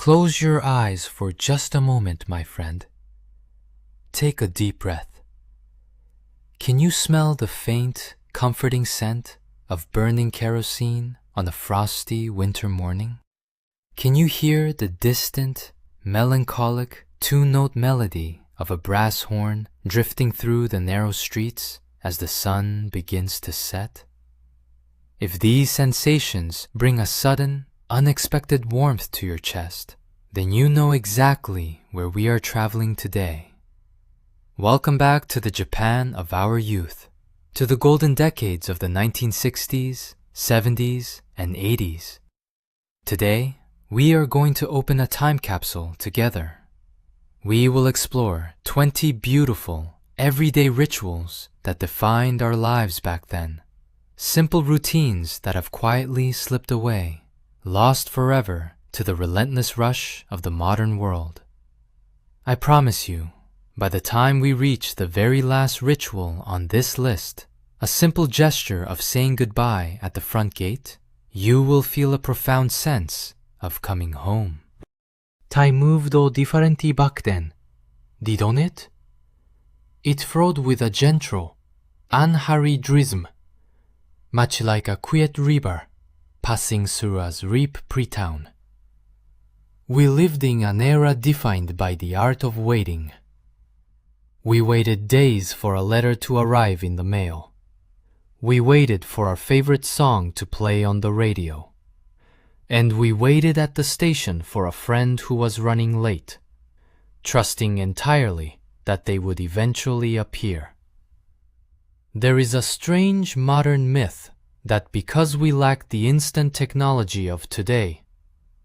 Close your eyes for just a moment, my friend. Take a deep breath. Can you smell the faint, comforting scent of burning kerosene on a frosty winter morning? Can you hear the distant, melancholic, two-note melody of a brass horn drifting through the narrow streets as the sun begins to set? If these sensations bring a sudden, unexpected warmth to your chest, then you know exactly where we are traveling today. Welcome back to the Japan of our youth, to the golden decades of the 1960s, 70s, and 80s. Today, we are going to open a time capsule together. We will explore 20 beautiful, everyday rituals that defined our lives back then. Simple routines that have quietly slipped away, lost forever to the relentless rush of the modern world. I promise you, by the time we reach the very last ritual on this list, a simple gesture of saying goodbye at the front gate, you will feel a profound sense of coming home. Time moved all differently back then, didn't it? It flowed with a gentle, unhurried rhythm, much like a quiet river passing through a reap pre-town. We lived in an era defined by the art of waiting. We waited days for a letter to arrive in the mail. We waited for our favorite song to play on the radio. And we waited at the station for a friend who was running late, trusting entirely that they would eventually appear. There is a strange modern myth that because we lack the instant technology of today,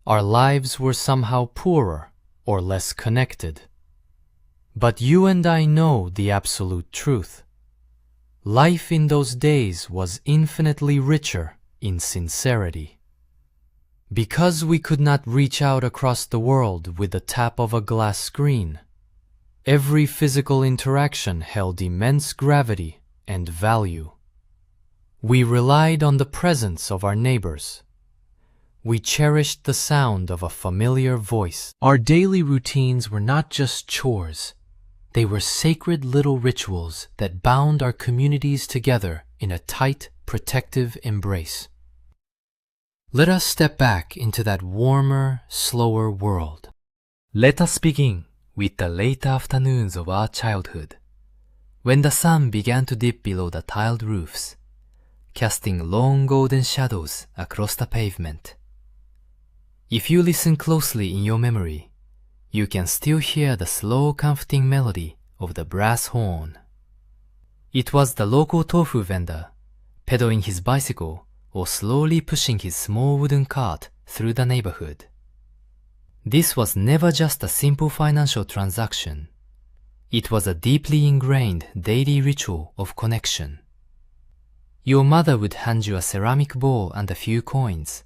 our lives were somehow poorer or less connected. But you and I know the absolute truth. Life in those days was infinitely richer in sincerity. Because we could not reach out across the world with the tap of a glass screen, every physical interaction held immense gravity and value. We relied on the presence of our neighbors. We cherished the sound of a familiar voice. Our daily routines were not just chores. They were sacred little rituals that bound our communities together in a tight, protective embrace. Let us step back into that warmer, slower world. Let us begin with the late afternoons of our childhood, when the sun began to dip below the tiled roofs, casting long golden shadows across the pavement. If you listen closely in your memory, you can still hear the slow, comforting melody of the brass horn. It was the local tofu vendor, pedaling his bicycle or slowly pushing his small wooden cart through the neighborhood. This was never just a simple financial transaction. It was a deeply ingrained daily ritual of connection. Your mother would hand you a ceramic bowl and a few coins,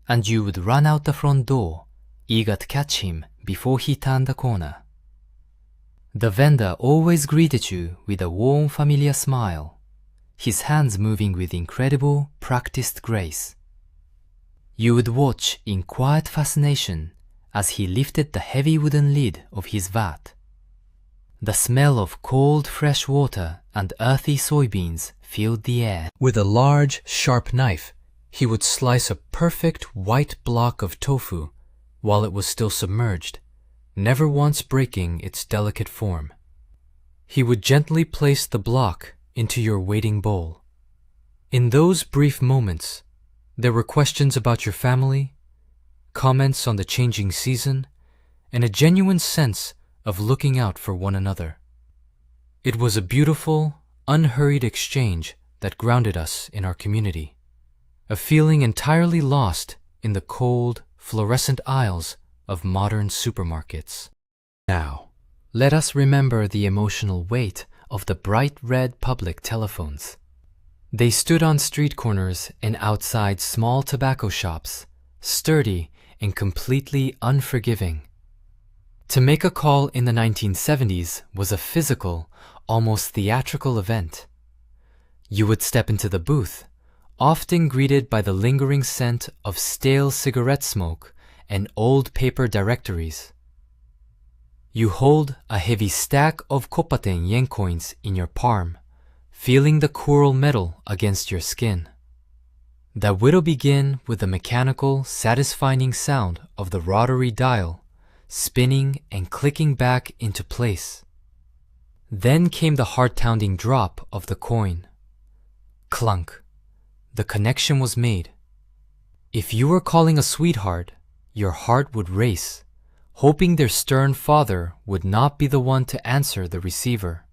and you would run out the front door, eager to catch him before he turned the corner. The vendor always greeted you with a warm, familiar smile, his hands moving with incredible, practiced grace. You would watch in quiet fascination as he lifted the heavy wooden lid of his vat. The smell of cold, fresh water and earthy soybeans filled the air. With a large, sharp knife, he would slice a perfect white block of tofu while it was still submerged, never once breaking its delicate form. He would gently place the block into your waiting bowl. In those brief moments, there were questions about your family, comments on the changing season, and a genuine sense of looking out for one another. It was a beautiful, unhurried exchange that grounded us in our community, a feeling entirely lost in the cold, fluorescent aisles of modern supermarkets. Now, let us remember the emotional weight of the bright red public telephones. They stood on street corners and outside small tobacco shops, sturdy and completely unforgiving. To make a call in the 1970s was a physical, almost theatrical event. You would step into the booth, often greeted by the lingering scent of stale cigarette smoke and old paper directories. You hold a heavy stack of koppaten yen coins in your palm, feeling the coral metal against your skin. That will begin with the mechanical, satisfying sound of the rotary dial spinning and clicking back into place. Then came the heart-pounding drop of the coin. Clunk. The connection was made. If you were calling a sweetheart, your heart would race, hoping their stern father would not be the one to answer the receiver.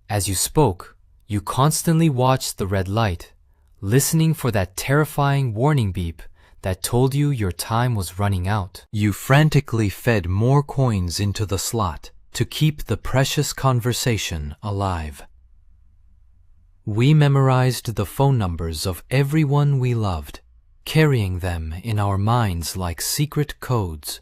As you spoke, you constantly watched the red light, listening for that terrifying warning beep that told you your time was running out. You frantically fed more coins into the slot to keep the precious conversation alive. We memorized the phone numbers of everyone we loved, carrying them in our minds like secret codes.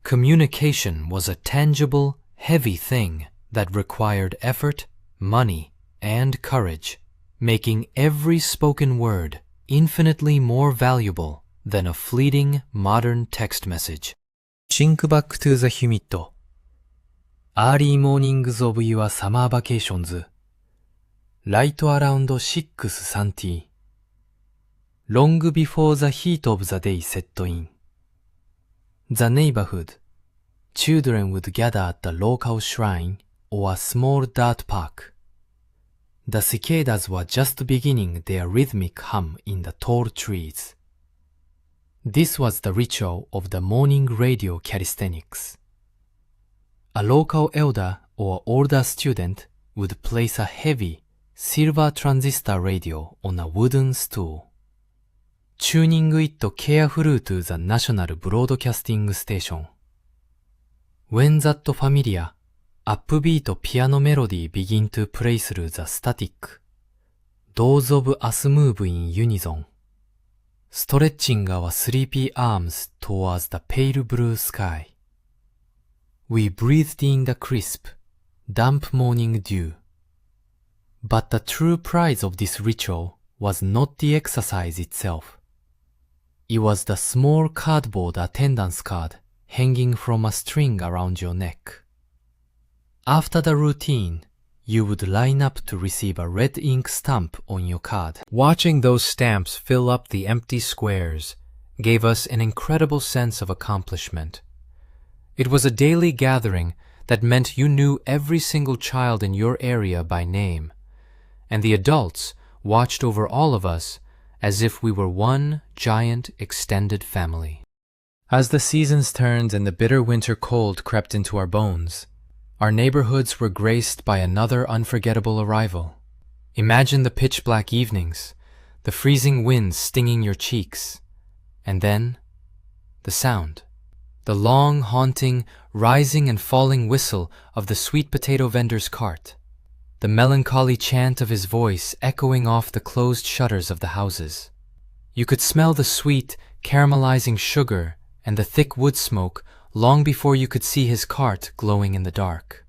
Communication was a tangible, heavy thing that required effort, money, and courage, making every spoken word infinitely more valuable than a fleeting modern text message. Think back to the humidity. Early mornings of your summer vacations. Right around 6:30. Long before the heat of the day set in. The neighborhood. Children would gather at the local shrine or a small dirt park. The cicadas were just beginning their rhythmic hum in the tall trees. This was the ritual of the morning radio calisthenics. A local elder or older student would place a heavy silver transistor radio on a wooden stool, tuning it carefully to the national broadcasting station. When that familiar, upbeat piano melody began to play through the static, those of us move in unison, stretching our sleepy arms towards the pale blue sky. We breathed in the crisp, damp morning dew. But the true prize of this ritual was not the exercise itself. It was the small cardboard attendance card hanging from a string around your neck. After the routine, you would line up to receive a red ink stamp on your card. Watching those stamps fill up the empty squares gave us an incredible sense of accomplishment. It was a daily gathering that meant you knew every single child in your area by name, and the adults watched over all of us as if we were one giant extended family. As the seasons turned and the bitter winter cold crept into our bones, our neighborhoods were graced by another unforgettable arrival. Imagine the pitch-black evenings, the freezing winds stinging your cheeks, and then the sound. The long, haunting, rising and falling whistle of the sweet potato vendor's cart. The melancholy chant of his voice echoing off the closed shutters of the houses. You could smell the sweet, caramelizing sugar and the thick wood smoke long before you could see his cart glowing in the dark.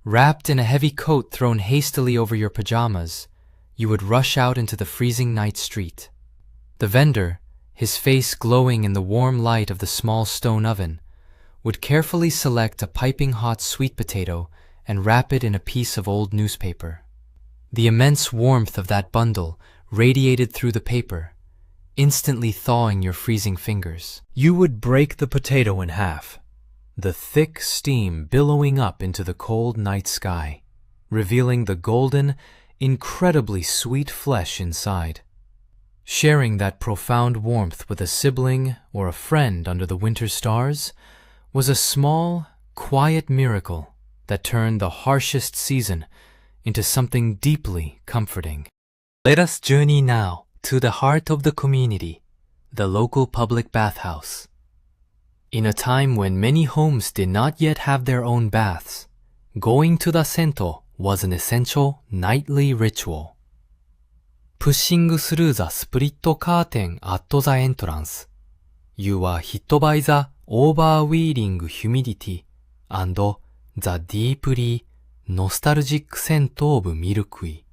Wrapped in a heavy coat thrown hastily over your pajamas, you would rush out into the freezing night street. The vendor, his face glowing in the warm light of the small stone oven, would carefully select a piping hot sweet potato and wrap it in a piece of old newspaper. The immense warmth of that bundle radiated through the paper, instantly thawing your freezing fingers. You would break the potato in half, the thick steam billowing up into the cold night sky, revealing the golden, incredibly sweet flesh inside. Sharing that profound warmth with a sibling or a friend under the winter stars was a small, quiet miracle that turned the harshest season into something deeply comforting. Let us journey now to the heart of the community, the local public bathhouse. In a time when many homes did not yet have their own baths, going to the sento was an essential nightly ritual. Pushing through the split curtain at the entrance, you were hit by the overwhelming humidity and the deeply nostalgic scent of milkweed,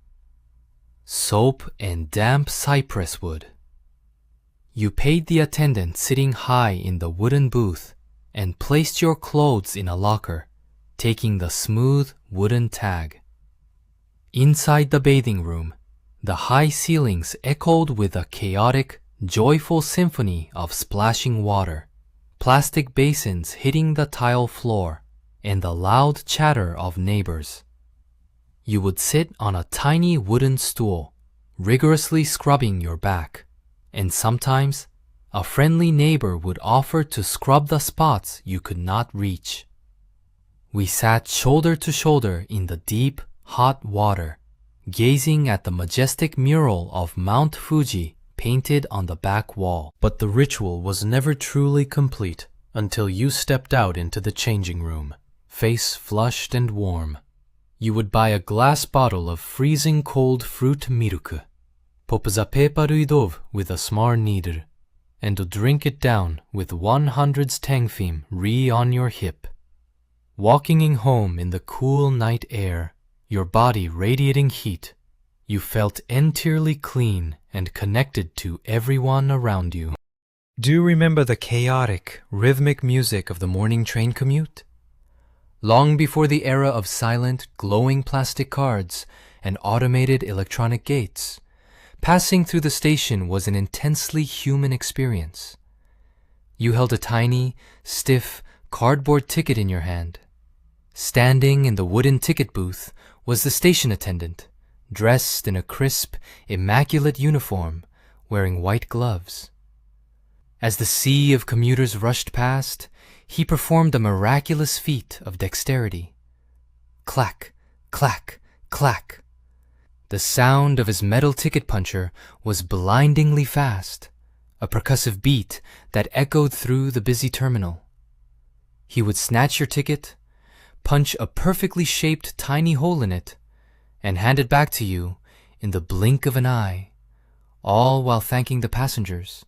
soap and damp cypress wood. You paid the attendant sitting high in the wooden booth and placed your clothes in a locker, taking the smooth wooden tag. Inside the bathing room, the high ceilings echoed with a chaotic, joyful symphony of splashing water, plastic basins hitting the tile floor, and the loud chatter of neighbors. You would sit on a tiny wooden stool, rigorously scrubbing your back, and sometimes a friendly neighbor would offer to scrub the spots you could not reach. We sat shoulder to shoulder in the deep, hot water, gazing at the majestic mural of Mount Fuji painted on the back wall. But the ritual was never truly complete until you stepped out into the changing room, face flushed and warm. You would buy a glass bottle of freezing cold fruit milk, pop the paperui dove with a smart needle, and drink it down with 100's tangfim on your hip. Walking in home in the cool night air, your body radiating heat, you felt entirely clean and connected to everyone around you. Do you remember the chaotic, rhythmic music of the morning train commute? Long before the era of silent, glowing plastic cards and automated electronic gates, passing through the station was an intensely human experience. You held a tiny, stiff, cardboard ticket in your hand. Standing in the wooden ticket booth was the station attendant, dressed in a crisp, immaculate uniform, wearing white gloves. As the sea of commuters rushed past, he performed a miraculous feat of dexterity. Clack, clack, clack. The sound of his metal ticket puncher was blindingly fast, a percussive beat that echoed through the busy terminal. He would snatch your ticket, punch a perfectly shaped tiny hole in it, and hand it back to you in the blink of an eye, all while thanking the passengers.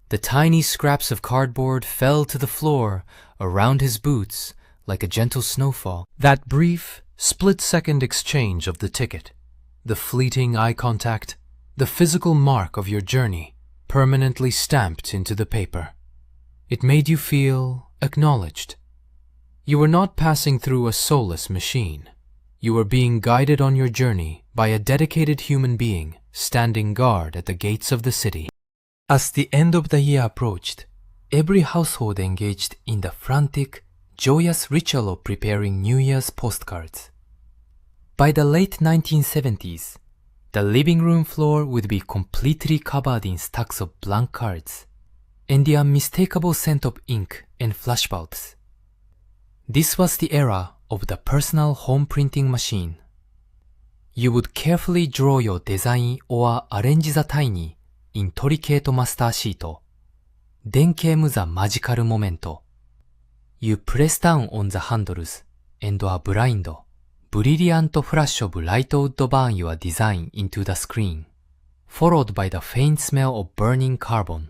The tiny scraps of cardboard fell to the floor around his boots like a gentle snowfall. That brief, split-second exchange of the ticket, the fleeting eye contact, the physical mark of your journey permanently stamped into the paper. It made you feel acknowledged. You were not passing through a soulless machine. You were being guided on your journey by a dedicated human being standing guard at the gates of the city. As the end of the year approached, every household engaged in the frantic, joyous ritual of preparing New Year's postcards. By the late 1970s, the living room floor would be completely covered in stacks of blank cards and the unmistakable scent of ink and flashbulbs. This was the era of the personal home printing machine. You would carefully draw your design or arrange the tiny, intricate master sheet. Then came the magical momento. You press down on the handles and a brilliant flash of light would burn your design into the screen, followed by the faint smell of burning carbon.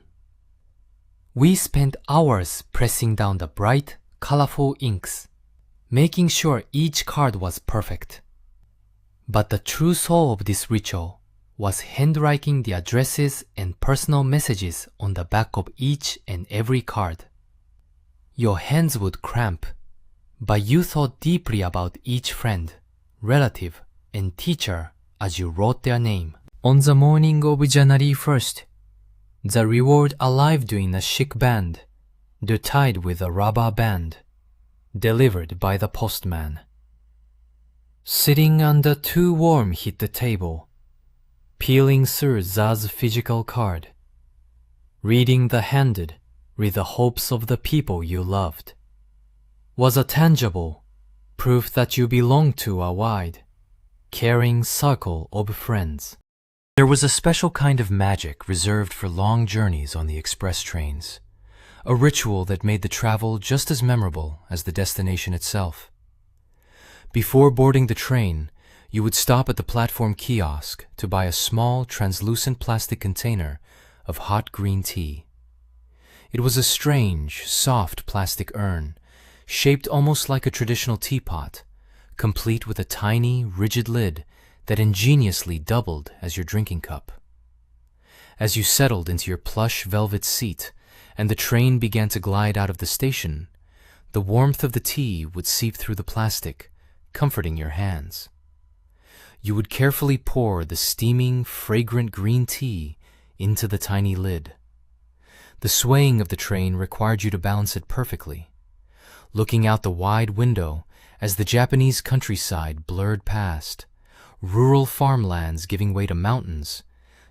We spent hours pressing down the bright, colorful inks, making sure each card was perfect. But the true soul of this ritual was handwriting the addresses and personal messages on the back of each and every card. Your hands would cramp, but you thought deeply about each friend, relative, and teacher as you wrote their name. On the morning of January 1st, the reward arrived in a chic band, tied with a rubber band, delivered by the postman. Sitting under two warm hit the table, peeling through Za's physical card, reading the handed with the hopes of the people you loved, was a tangible proof that you belonged to a wide, caring circle of friends. There was a special kind of magic reserved for long journeys on the express trains, a ritual that made the travel just as memorable as the destination itself. Before boarding the train, you would stop at the platform kiosk to buy a small, translucent plastic container of hot green tea. It was a strange, soft plastic urn, shaped almost like a traditional teapot, complete with a tiny, rigid lid that ingeniously doubled as your drinking cup. As you settled into your plush velvet seat and the train began to glide out of the station, the warmth of the tea would seep through the plastic, comforting your hands. You would carefully pour the steaming, fragrant green tea into the tiny lid. The swaying of the train required you to balance it perfectly. Looking out the wide window as the Japanese countryside blurred past, rural farmlands giving way to mountains,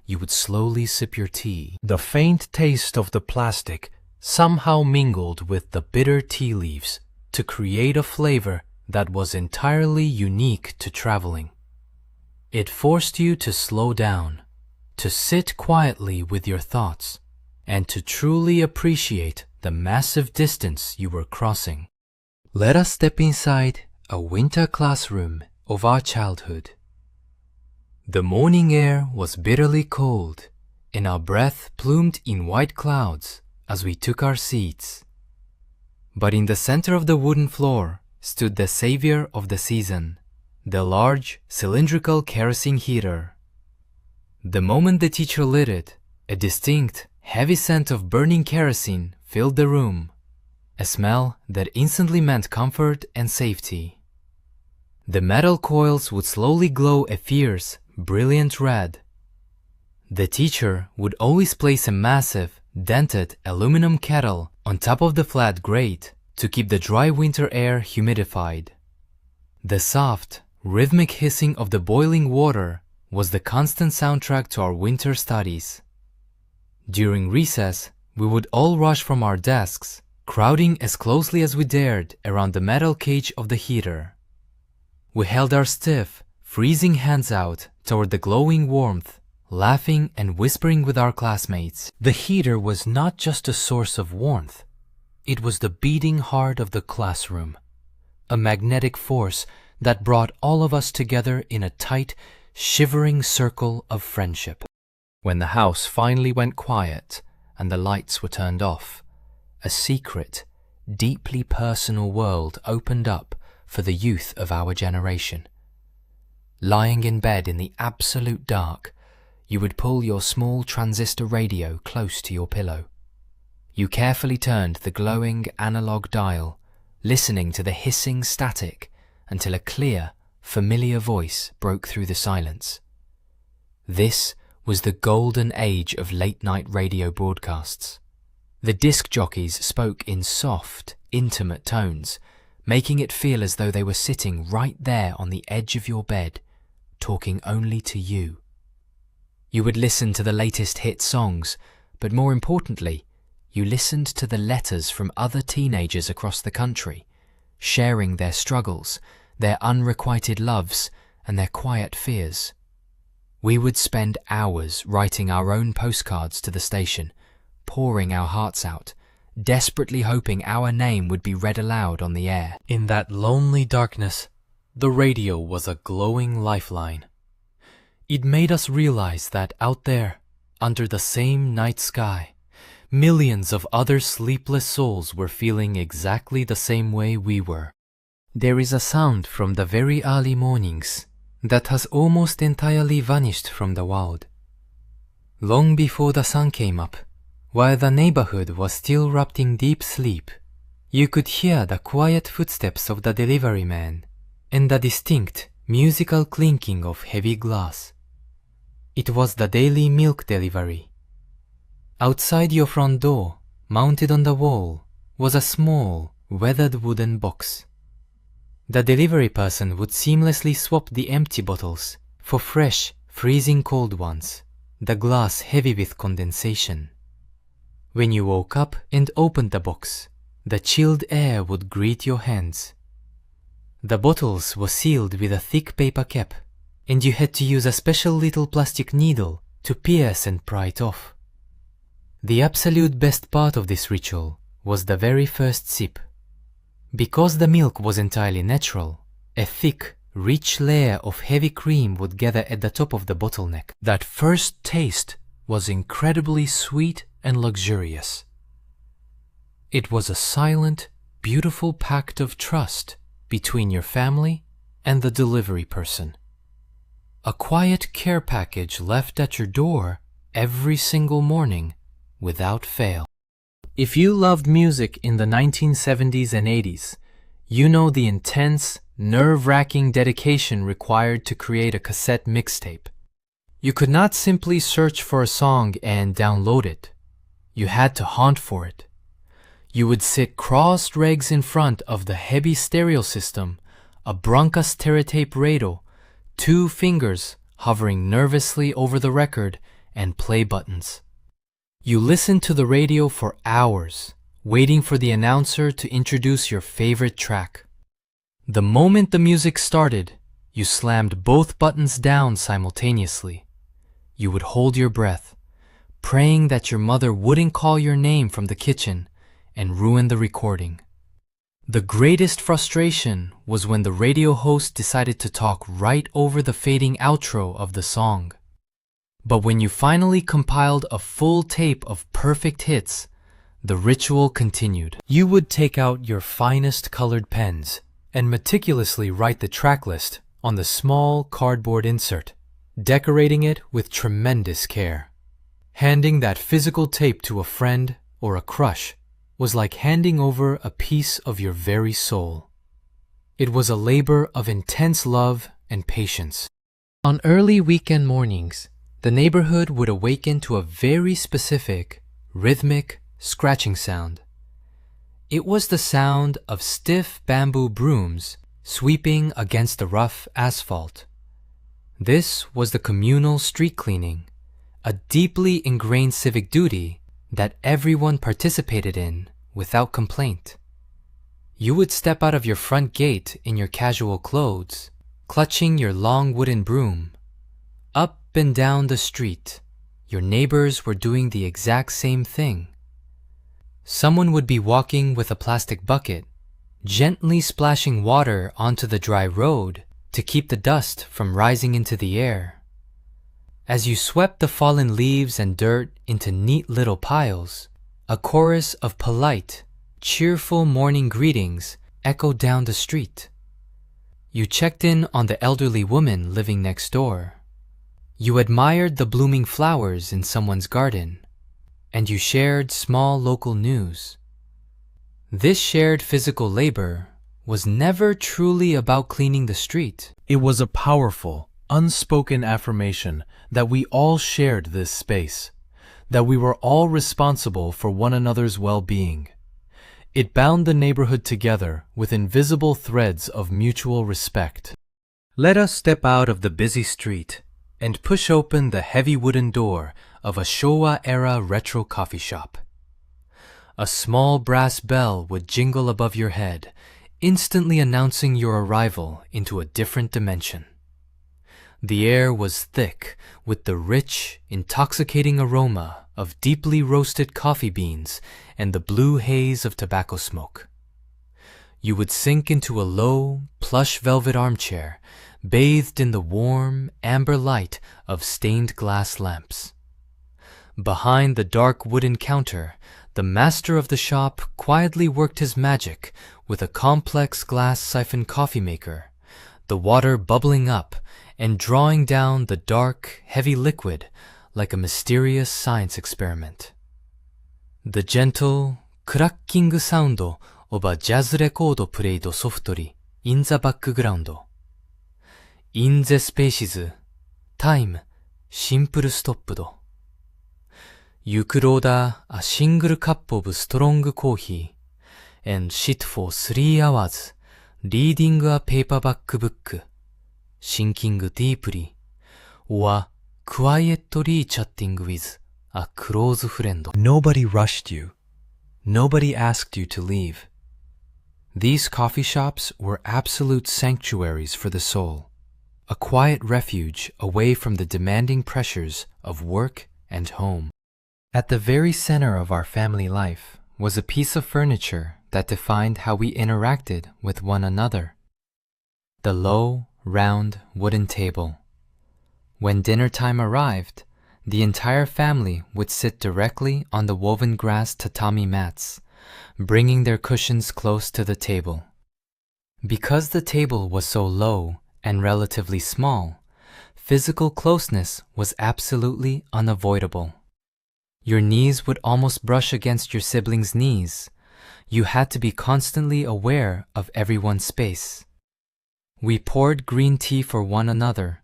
you would slowly sip your tea. The faint taste of the plastic somehow mingled with the bitter tea leaves to create a flavor that was entirely unique to traveling. It forced you to slow down, to sit quietly with your thoughts, and to truly appreciate the massive distance you were crossing. Let us step inside a winter classroom of our childhood. The morning air was bitterly cold, and our breath plumed in white clouds as we took our seats. But in the center of the wooden floor stood the savior of the season, the large cylindrical kerosene heater. The moment the teacher lit it, a distinct, heavy scent of burning kerosene filled the room, a smell that instantly meant comfort and safety. The metal coils would slowly glow a fierce, brilliant red. The teacher would always place a massive, dented aluminum kettle on top of the flat grate to keep the dry winter air humidified. The soft, rhythmic hissing of the boiling water was the constant soundtrack to our winter studies. During recess, we would all rush from our desks, crowding as closely as we dared around the metal cage of the heater. We held our stiff, freezing hands out toward the glowing warmth, laughing and whispering with our classmates. The heater was not just a source of warmth. It was the beating heart of the classroom, a magnetic force that brought all of us together in a tight, shivering circle of friendship. When the house finally went quiet and the lights were turned off, a secret, deeply personal world opened up for the youth of our generation. Lying in bed in the absolute dark, you would pull your small transistor radio close to your pillow. You carefully turned the glowing analog dial, listening to the hissing static until a clear, familiar voice broke through the silence. This was the golden age of late-night radio broadcasts. The disc jockeys spoke in soft, intimate tones, making it feel as though they were sitting right there on the edge of your bed, talking only to you. You would listen to the latest hit songs, but more importantly, you listened to the letters from other teenagers across the country, sharing their struggles, their unrequited loves, and their quiet fears. We would spend hours writing our own postcards to the station, pouring our hearts out, desperately hoping our name would be read aloud on the air. In that lonely darkness, the radio was a glowing lifeline. It made us realize that out there, under the same night sky, millions of other sleepless souls were feeling exactly the same way we were. There is a sound from the very early mornings that has almost entirely vanished from the world. Long before the sun came up, while the neighborhood was still wrapped in deep sleep, you could hear the quiet footsteps of the delivery man and the distinct musical clinking of heavy glass. It was the daily milk delivery. Outside your front door, mounted on the wall, was a small, weathered wooden box. The delivery person would seamlessly swap the empty bottles for fresh, freezing cold ones, the glass heavy with condensation. When you woke up and opened the box, the chilled air would greet your hands. The bottles were sealed with a thick paper cap, and you had to use a special little plastic needle to pierce and pry it off. The absolute best part of this ritual was the very first sip. Because the milk was entirely natural, a thick, rich layer of heavy cream would gather at the top of the bottleneck. That first taste was incredibly sweet and luxurious. It was a silent, beautiful pact of trust between your family and the delivery person. A quiet care package left at your door every single morning without fail. If you loved music in the 1970s and 80s, you know the intense, nerve-wracking dedication required to create a cassette mixtape. You could not simply search for a song and download it. You had to hunt for it. You would sit crossed legs in front of the heavy stereo system, a Branca Stereotape radio, 2 fingers hovering nervously over the record and play buttons. You listened to the radio for hours, waiting for the announcer to introduce your favorite track. The moment the music started, you slammed both buttons down simultaneously. You would hold your breath, praying that your mother wouldn't call your name from the kitchen and ruin the recording. The greatest frustration was when the radio host decided to talk right over the fading outro of the song. But when you finally compiled a full tape of perfect hits, the ritual continued. You would take out your finest colored pens and meticulously write the track list on the small cardboard insert, decorating it with tremendous care. Handing that physical tape to a friend or a crush was like handing over a piece of your very soul. It was a labor of intense love and patience. On early weekend mornings, the neighborhood would awaken to a very specific, rhythmic scratching sound. It was the sound of stiff bamboo brooms sweeping against the rough asphalt. This was the communal street cleaning, a deeply ingrained civic duty that everyone participated in without complaint. You would step out of your front gate in your casual clothes, clutching your long wooden broom. Up and down the street, your neighbors were doing the exact same thing. Someone would be walking with a plastic bucket, gently splashing water onto the dry road to keep the dust from rising into the air. As you swept the fallen leaves and dirt into neat little piles, a chorus of polite, cheerful morning greetings echoed down the street. You checked in on the elderly woman living next door. You admired the blooming flowers in someone's garden, and you shared small local news. This shared physical labor was never truly about cleaning the street. It was a powerful, unspoken affirmation that we all shared this space, that we were all responsible for one another's well-being. It bound the neighborhood together with invisible threads of mutual respect. Let us step out of the busy street and push open the heavy wooden door of a Showa-era retro coffee shop. A small brass bell would jingle above your head, instantly announcing your arrival into a different dimension. The air was thick with the rich, intoxicating aroma of deeply roasted coffee beans and the blue haze of tobacco smoke. You would sink into a low, plush velvet armchair, bathed in the warm, amber light of stained glass lamps. Behind the dark wooden counter, the master of the shop quietly worked his magic with a complex glass siphon coffee maker, the water bubbling up and drawing down the dark, heavy liquid like a mysterious science experiment. The gentle, cracking sound of a jazz record played softly in the background. In the spaces, time, simple stopped. You could order a single cup of strong coffee and sit for 3 hours reading a paperback book, sinking deeply, or quietly chatting with a close friend. Nobody rushed you. Nobody asked you to leave. These coffee shops were absolute sanctuaries for the soul, a quiet refuge away from the demanding pressures of work and home. At the very center of our family life was a piece of furniture that defined how we interacted with one another. The low, round wooden table. When dinner time arrived, the entire family would sit directly on the woven grass tatami mats, bringing their cushions close to the table. Because the table was so low and relatively small, physical closeness was absolutely unavoidable. Your knees would almost brush against your siblings' knees. You had to be constantly aware of everyone's space. We poured green tea for one another,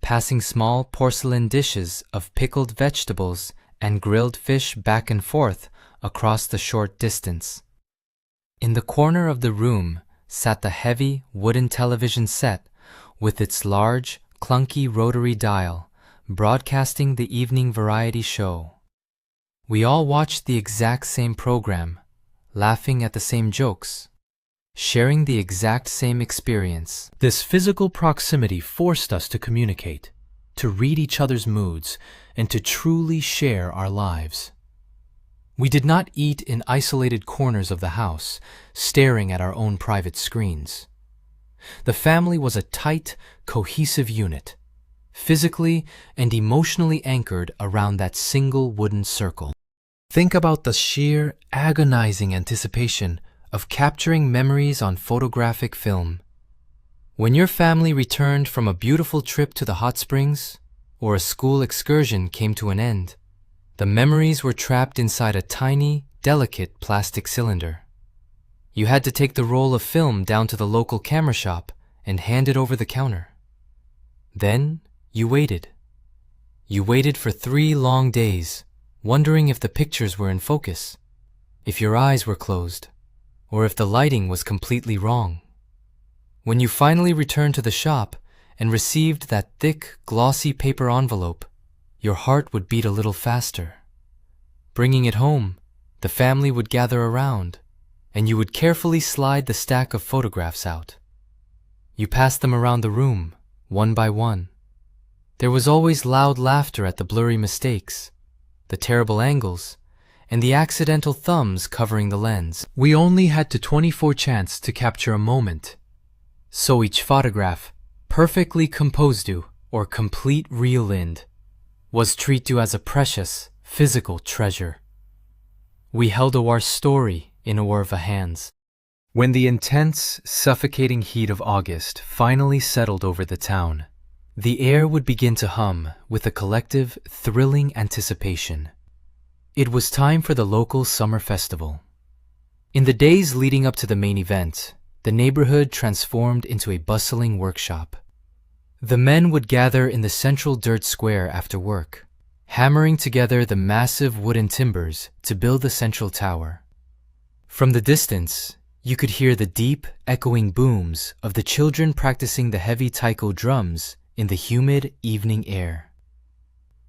passing small porcelain dishes of pickled vegetables and grilled fish back and forth across the short distance. In the corner of the room sat the heavy wooden television set with its large, clunky rotary dial, broadcasting the evening variety show. We all watched the exact same program, laughing at the same jokes, sharing the exact same experience. This physical proximity forced us to communicate, to read each other's moods, and to truly share our lives. We did not eat in isolated corners of the house, staring at our own private screens. The family was a tight, cohesive unit, physically and emotionally anchored around that single wooden circle. Think about the sheer, agonizing anticipation of capturing memories on photographic film. When your family returned from a beautiful trip to the hot springs, or a school excursion came to an end, the memories were trapped inside a tiny, delicate plastic cylinder. You had to take the roll of film down to the local camera shop and hand it over the counter. Then you waited. You waited for 3 long days, wondering if the pictures were in focus, if your eyes were closed, or if the lighting was completely wrong. When you finally returned to the shop and received that thick, glossy paper envelope, your heart would beat a little faster. Bringing it home, the family would gather around, and you would carefully slide the stack of photographs out. You passed them around the room, one by one. There was always loud laughter at the blurry mistakes, the terrible angles, and the accidental thumbs covering the lens. We only had 24 chance to capture a moment, so each photograph, perfectly composed or complete reel-in, was treated as a precious, physical treasure. We held our story in our hands. When the intense, suffocating heat of August finally settled over the town, the air would begin to hum with a collective, thrilling anticipation. It was time for the local summer festival. In the days leading up to the main event, the neighborhood transformed into a bustling workshop. The men would gather in the central dirt square after work, hammering together the massive wooden timbers to build the central tower. From the distance, you could hear the deep, echoing booms of the children practicing the heavy taiko drums in the humid evening air.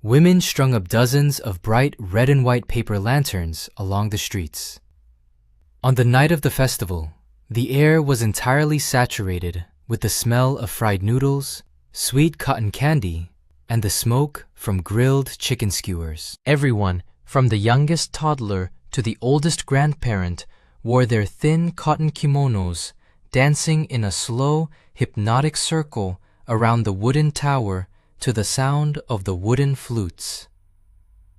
Women strung up dozens of bright red and white paper lanterns along the streets. On the night of the festival, the air was entirely saturated with the smell of fried noodles, sweet cotton candy, and the smoke from grilled chicken skewers. Everyone, from the youngest toddler to the oldest grandparent, wore their thin cotton kimonos, dancing in a slow, hypnotic circle around the wooden tower to the sound of the wooden flutes.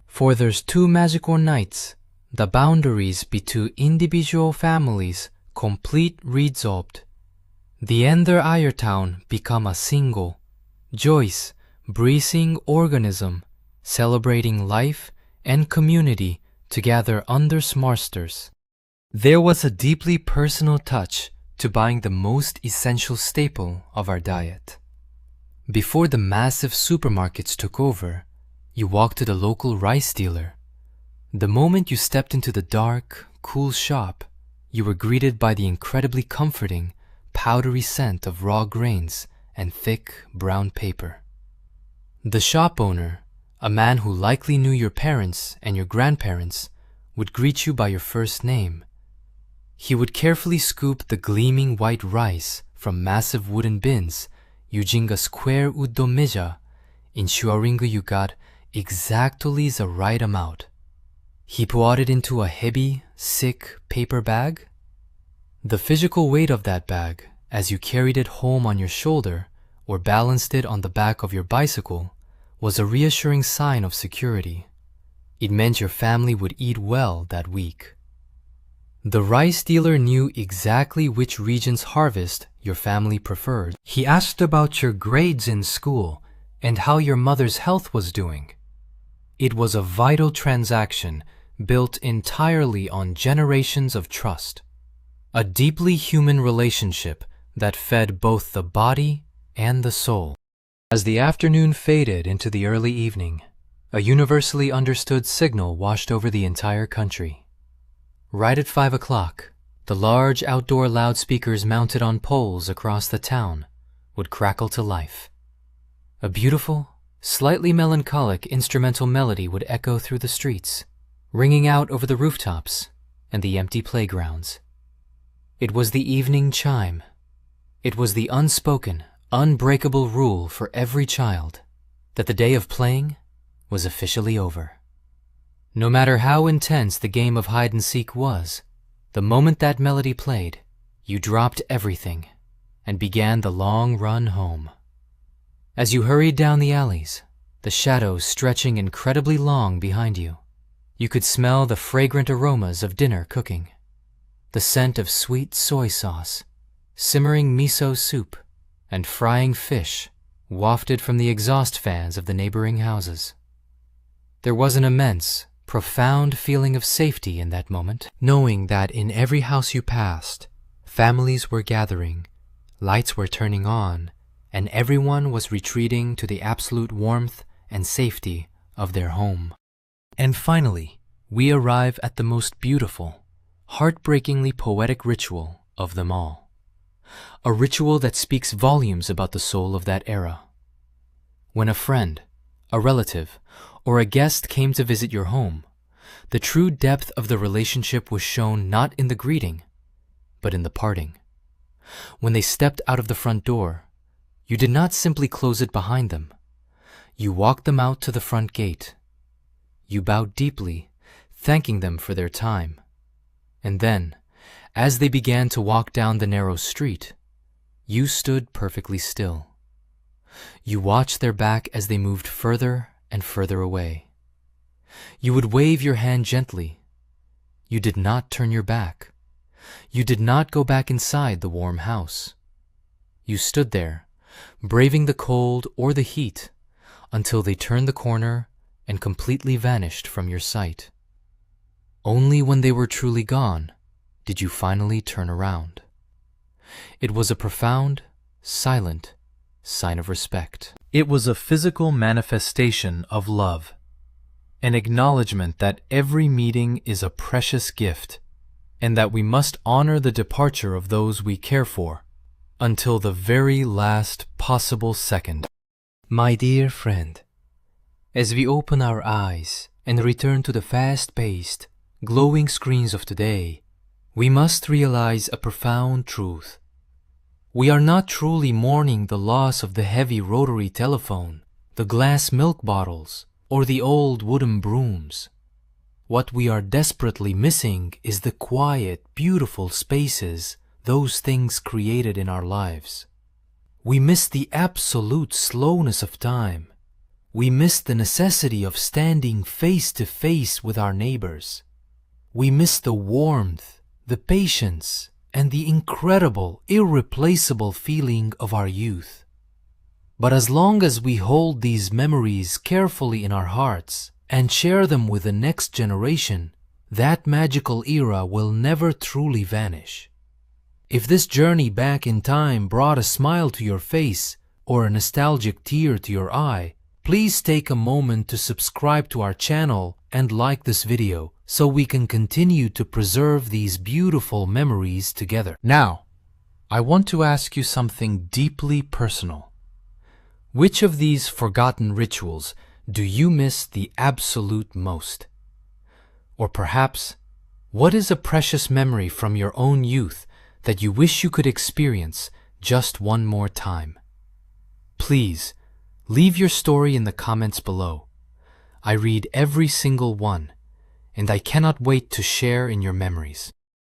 For there's 2 magical nights, the boundaries between individual families complete resolved. The Ender Town become a single, joyous, breathing organism, celebrating life and community together under smarsters. There was a deeply personal touch to buying the most essential staple of our diet. Before the massive supermarkets took over, you walked to the local rice dealer. The moment you stepped into the dark, cool shop, you were greeted by the incredibly comforting, powdery scent of raw grains and thick brown paper. The shop owner, a man who likely knew your parents and your grandparents, would greet you by your first name. He would carefully scoop the gleaming white rice from massive wooden bins using a square udon measure, ensuring you got exactly the right amount. He poured it into a heavy, thick paper bag. The physical weight of that bag, as you carried it home on your shoulder or balanced it on the back of your bicycle, was a reassuring sign of security. It meant your family would eat well that week. The rice dealer knew exactly which region's harvest your family preferred. He asked about your grades in school and how your mother's health was doing. It was a vital transaction built entirely on generations of trust, a deeply human relationship that fed both the body and the soul. As the afternoon faded into the early evening, a universally understood signal washed over the entire country. Right at 5 o'clock, the large outdoor loudspeakers mounted on poles across the town would crackle to life. A beautiful, slightly melancholic instrumental melody would echo through the streets, ringing out over the rooftops and the empty playgrounds. It was the evening chime. It was the unspoken, unbreakable rule for every child that the day of playing was officially over. No matter how intense the game of hide-and-seek was, the moment that melody played, you dropped everything and began the long run home. As you hurried down the alleys, the shadows stretching incredibly long behind you, you could smell the fragrant aromas of dinner cooking, the scent of sweet soy sauce, simmering miso soup, and frying fish wafted from the exhaust fans of the neighboring houses. There was an immense, profound feeling of safety in that moment, knowing that in every house you passed, families were gathering, lights were turning on, and everyone was retreating to the absolute warmth and safety of their home. And finally, we arrive at the most beautiful, heartbreakingly poetic ritual of them all. A ritual that speaks volumes about the soul of that era. When a friend, a relative, or a guest came to visit your home, the true depth of the relationship was shown not in the greeting, but in the parting. When they stepped out of the front door, you did not simply close it behind them. You walked them out to the front gate. You bowed deeply, thanking them for their time. And then, as they began to walk down the narrow street, you stood perfectly still. You watched their back as they moved further and further away. You would wave your hand gently. You did not turn your back. You did not go back inside the warm house. You stood there, braving the cold or the heat, until they turned the corner and completely vanished from your sight. Only when they were truly gone did you finally turn around. It was a profound, silent sign of respect. It was a physical manifestation of love, an acknowledgement that every meeting is a precious gift, and that we must honor the departure of those we care for until the very last possible second. My dear friend, as we open our eyes and return to the fast-paced, glowing screens of today, we must realize a profound truth. We are not truly mourning the loss of the heavy rotary telephone, the glass milk bottles, or the old wooden brooms. What we are desperately missing is the quiet, beautiful spaces those things created in our lives. We miss the absolute slowness of time. We miss the necessity of standing face to face with our neighbors. We miss the warmth, the patience, and the incredible, irreplaceable feeling of our youth. But as long as we hold these memories carefully in our hearts and share them with the next generation, that magical era will never truly vanish. If this journey back in time brought a smile to your face or a nostalgic tear to your eye, please take a moment to subscribe to our channel and like this video so we can continue to preserve these beautiful memories together. Now, I want to ask you something deeply personal. Which of these forgotten rituals do you miss the absolute most? Or perhaps, what is a precious memory from your own youth that you wish you could experience just one more time? Please, leave your story in the comments below. I read every single one, and I cannot wait to share in your memories.